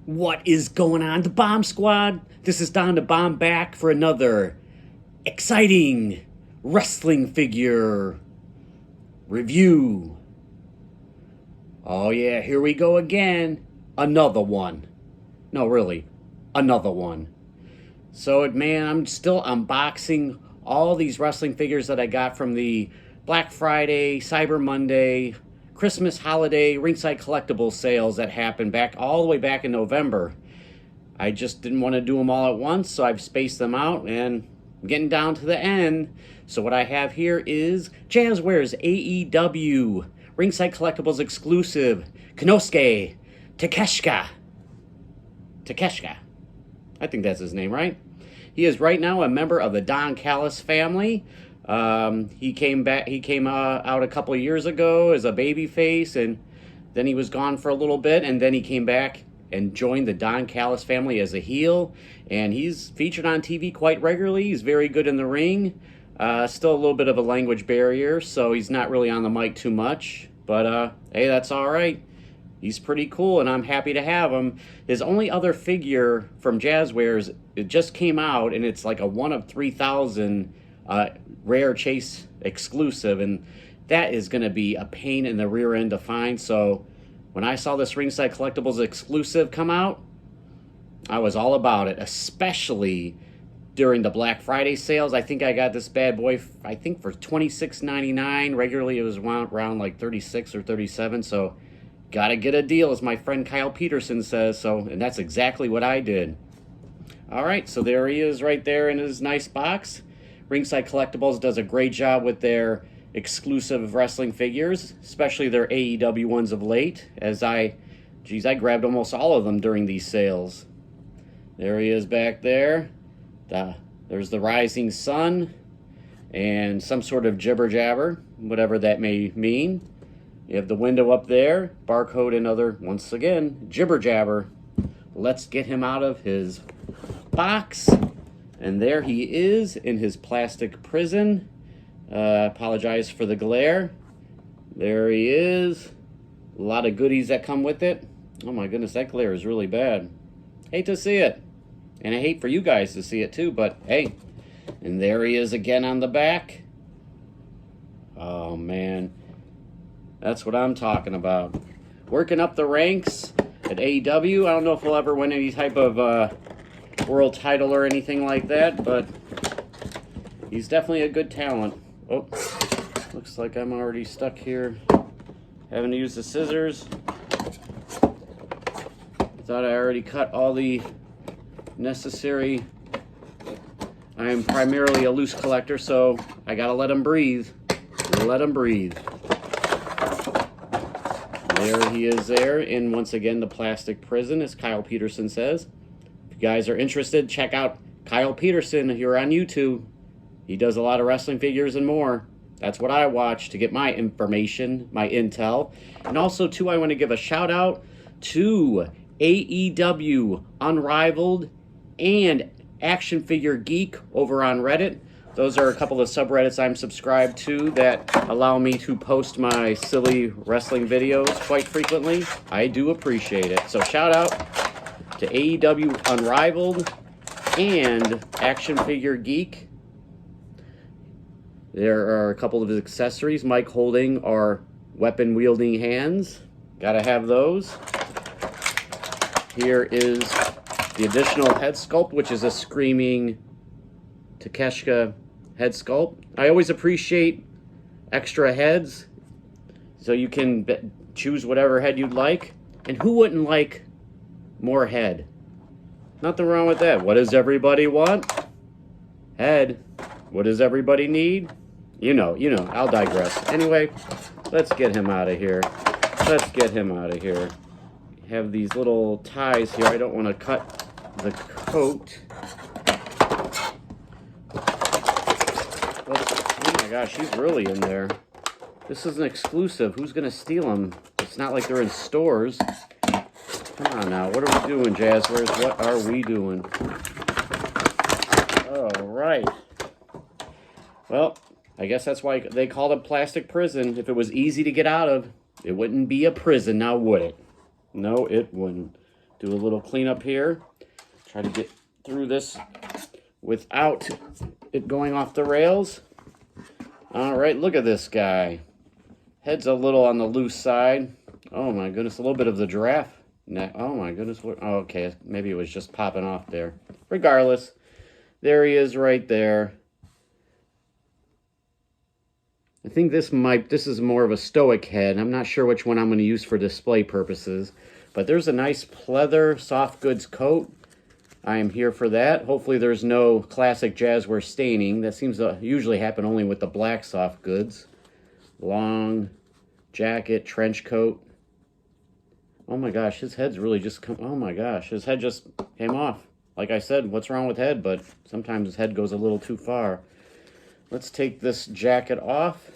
What is going on, the Bomb Squad? This is Don the Bomb back for another exciting wrestling figure review. Oh yeah, here we go again. Another one. No, really, another one. So, man, I'm still unboxing all these wrestling figures that I got from the Black Friday, Cyber Monday, Christmas holiday, Ringside Collectibles sales that happened back all the way back in November. I just didn't want to do them all at once, so I've spaced them out, and I'm getting down to the end. So what I have here is Jazwares AEW, Ringside Collectibles exclusive, Konosuke, Takeshita. I think that's his name, right? He is right now a member of the Don Callis family. He came out a couple of years ago as a babyface, and then he was gone for a little bit, and then he came back and joined the Don Callis family as a heel, and he's featured on TV quite regularly. He's very good in the ring. Still a little bit of a language barrier, so he's not really on the mic too much, but hey, that's all right. He's pretty cool, and I'm happy to have him. His only other figure from Jazwares, it just came out, and it's like a 1 of 3,000 rare chase exclusive, and that is going to be a pain in the rear end to find. So when I saw this Ringside Collectibles exclusive come out, I was all about it, especially during the Black Friday sales. I think I got this bad boy, I think for $26.99. Regularly it was around like $36 or $37, so gotta get a deal, as my friend Kyle Peterson says. So, and that's exactly what I did. All right, so there he is right there in his nice box. Ringside Collectibles does a great job with their exclusive wrestling figures, especially their AEW ones of late, as I grabbed almost all of them during these sales. There he is back there. There's the rising sun and some sort of jibber jabber, whatever that may mean. You have the window up there, barcode and other, once again, jibber jabber. Let's get him out of his box. And there he is in his plastic prison. Apologize for the glare. There he is. A lot of goodies that come with it. Oh my goodness, that glare is really bad. Hate to see it. And I hate for you guys to see it too, but hey. And there he is again on the back. Oh man. That's what I'm talking about. Working up the ranks at AEW. I don't know if we'll ever win any type of world title or anything like that, but he's definitely a good talent. Oh, looks like I'm already stuck here, having to use the scissors. Thought I already cut all the necessary. I am primarily a loose collector, so I gotta let him breathe. Let him breathe. There he is there, and once again, the plastic prison, as Kyle Peterson says. If you guys are interested, check out Kyle Peterson here on YouTube. He does a lot of wrestling figures and more. That's what I watch to get my information, my intel. And also, too, I want to give a shout out to AEW Unrivaled and Action Figure Geek over on Reddit. Those are a couple of subreddits I'm subscribed to that allow me to post my silly wrestling videos quite frequently. I do appreciate it. So shout out to AEW Unrivaled and Action Figure Geek. There are a couple of accessories. Mike holding our weapon-wielding hands. Gotta have those. Here is the additional head sculpt, which is a screaming Takeshita head sculpt. I always appreciate extra heads, so you can choose whatever head you'd like. And who wouldn't like more head? Nothing wrong with that. What does everybody want? Head. What does everybody need? You know, I'll digress. Anyway, let's get him out of here. Have these little ties here. I don't want to cut the coat. Oh my gosh, he's really in there. This is an exclusive. Who's going to steal them? It's not like they're in stores. Come on now. What are we doing, Jazwares? What are we doing? All right. Well, I guess that's why they called it plastic prison. If it was easy to get out of, it wouldn't be a prison now, would it? No, it wouldn't. do a little cleanup here. Try to get through this without it going off the rails. All right, look at this guy. Head's a little on the loose side. Oh my goodness, a little bit of the giraffe neck. Oh my goodness, what? Oh, okay, maybe it was just popping off there. Regardless, there he is right there. I think this is more of a stoic head. I'm not sure which one I'm going to use for display purposes. But there's a nice pleather soft goods coat. I am here for that. Hopefully there's no classic Jazwares staining. That seems to usually happen only with the black soft goods. Long jacket, trench coat. Oh my gosh, his head's really just come. Oh my gosh, his head just came off. Like I said, what's wrong with head? But sometimes his head goes a little too far. Let's take this jacket off.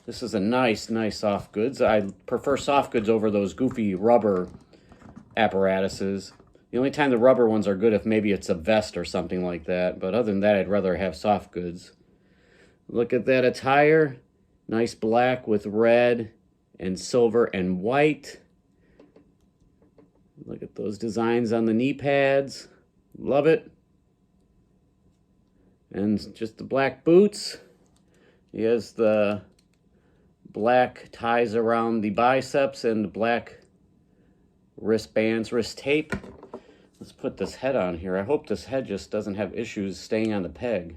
This is a nice soft goods. I prefer soft goods over those goofy rubber apparatuses. The only time the rubber ones are good if maybe it's a vest or something like that. But other than that, I'd rather have soft goods. Look at that attire. Nice black with red and silver and white. Look at those designs on the knee pads. Love it. And just the black boots. He has the black ties around the biceps and the black wristbands, wrist tape. Let's put this head on here. I hope this head just doesn't have issues staying on the peg.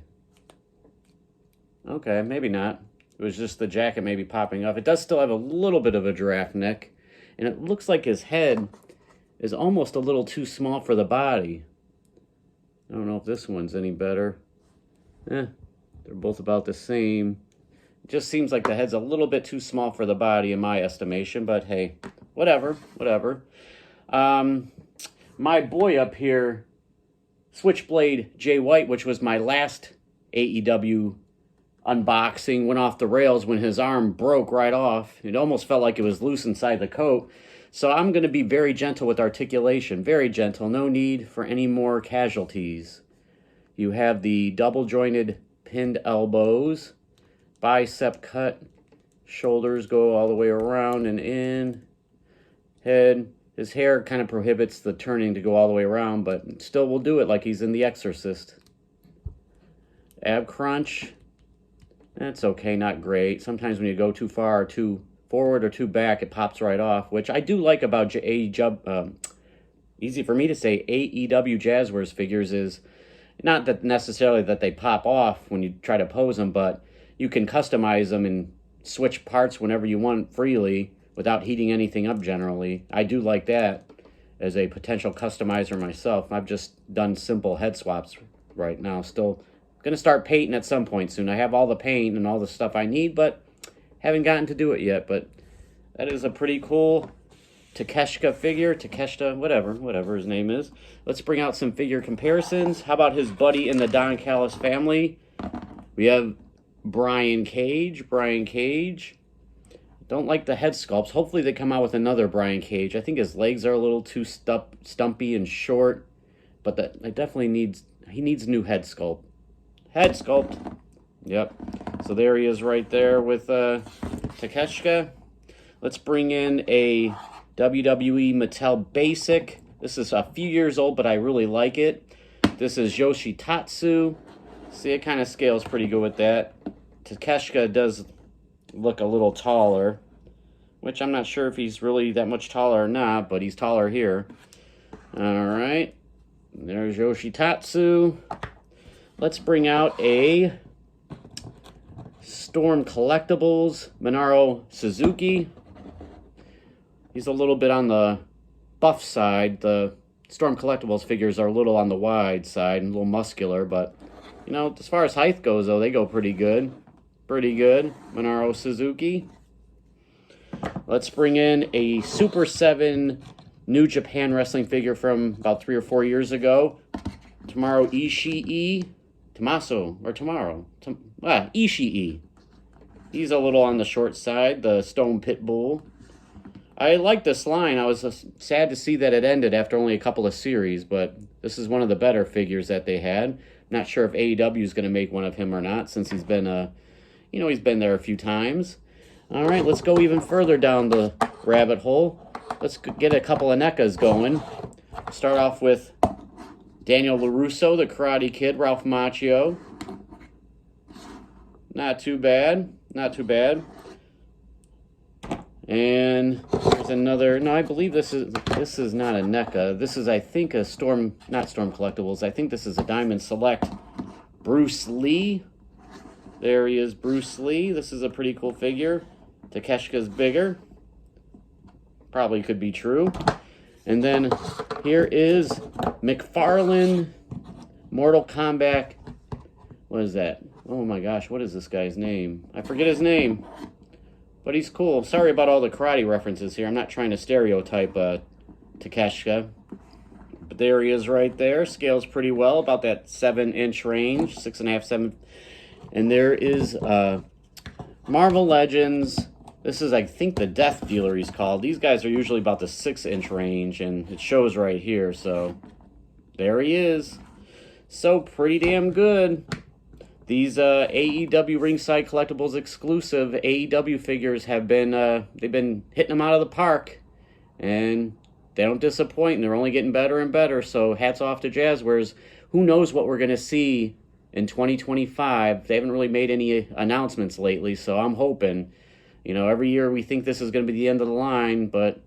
Okay, maybe not. It was just the jacket maybe popping off. It does still have a little bit of a giraffe neck, and it looks like his head is almost a little too small for the body. I don't know if this one's any better. They're both about the same. It just seems like the head's a little bit too small for the body in my estimation, but hey, whatever. My boy up here, Switchblade Jay White, which was my last AEW unboxing, went off the rails when his arm broke right off. It almost felt like it was loose inside the coat. So I'm going to be very gentle with articulation, very gentle. No need for any more casualties. You have the double jointed pinned elbows, bicep cut, shoulders go all the way around and in, head. His hair kind of prohibits the turning to go all the way around, but still will do it like he's in The Exorcist. Ab crunch. That's okay, not great. Sometimes when you go too far or too forward or too back, it pops right off, which I do like about easy for me to say, AEW Jazwares figures is not that necessarily that they pop off when you try to pose them, but you can customize them and switch parts whenever you want freely without heating anything up generally. I do like that as a potential customizer myself. I've just done simple head swaps right now. Still going to start painting at some point soon. I have all the paint and all the stuff I need, but haven't gotten to do it yet. But that is a pretty cool Takeshita figure. Takeshita, whatever his name is. Let's bring out some figure comparisons. How about his buddy in the Don Callis family? We have Brian Cage. Don't like the head sculpts. Hopefully they come out with another Brian Cage. I think his legs are a little too stumpy and short, but it definitely needs new head sculpt. Yep. So there he is right there with Takeshita. Let's bring in a WWE Mattel Basic. This is a few years old, but I really like it. This is Yoshitatsu. See, it kind of scales pretty good with that. Takeshita does look a little taller, which I'm not sure if he's really that much taller or not, but he's taller here. All right. There's Yoshitatsu. Let's bring out a Storm Collectibles Minoru Suzuki. He's a little bit on the buff side. The Storm Collectibles figures are a little on the wide side and a little muscular, but you know, as far as height goes, though, they go pretty good. Minoru Suzuki. Let's bring in a Super 7 New Japan Wrestling figure from about 3 or 4 years ago. Ishii. He's a little on the short side, the Stone Pitbull. I like this line. I was sad to see that it ended after only a couple of series, but this is one of the better figures that they had. Not sure if AEW is going to make one of him or not, since he's been he's been there a few times. All right, let's go even further down the rabbit hole. let's get a couple of NECAs going. Start off with Daniel LaRusso, the Karate Kid, Ralph Macchio. Not too bad. Not too bad. And there's another. No, I believe this is not a NECA. This is, I think, a Storm, not Storm Collectibles. I think this is a Diamond Select Bruce Lee. There he is, Bruce Lee. This is a pretty cool figure. Takeshita's bigger. Probably could be true. And then here is McFarlane Mortal Kombat. What is that? Oh my gosh, what is this guy's name? I forget his name. But he's cool. Sorry about all the karate references here. I'm not trying to stereotype Takeshita. But there he is right there. Scales pretty well, about that 7-inch range. 6.5, 7. And there is Marvel Legends. This is, I think, the Death Dealer he's called. These guys are usually about the 6-inch range, and it shows right here. So there he is. So pretty damn good. These AEW Ringside Collectibles exclusive AEW figures have been, they've been hitting them out of the park. And they don't disappoint, and they're only getting better and better. So hats off to Jazwares. Who knows what we're going to see in 2025. They haven't really made any announcements lately, so I'm hoping. You know, every year we think this is going to be the end of the line, but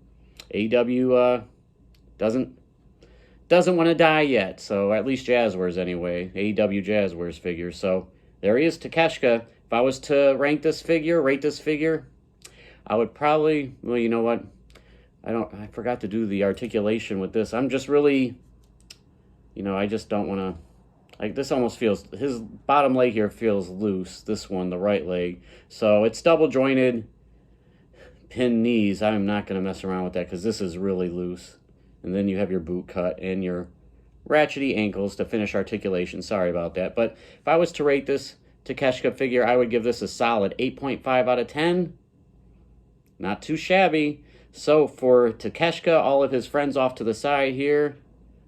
AEW doesn't want to die yet. So at least Jazwares anyway. AEW Jazwares figures. So there he is, Takeshita. If I was to rank this figure, rate this figure, I would probably, well, you know what? I forgot to do the articulation with this. I'm just really, you know, I just don't want to. Like, this almost feels, his bottom leg here feels loose. This one, the right leg. So it's double jointed, pin knees. I'm not going to mess around with that because this is really loose. And then you have your boot cut and your ratchety ankles to finish articulation. Sorry about that. But if I was to rate this Takeshita figure, I would give this a solid 8.5 out of 10. Not too shabby. So for Takeshita, all of his friends off to the side here,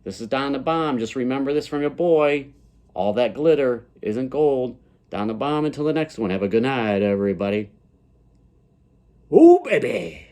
this is Don the Bomb. Just remember this from your boy. All that glitter isn't gold. Don the Bomb until the next one. Have a good night, everybody. Ooh, baby.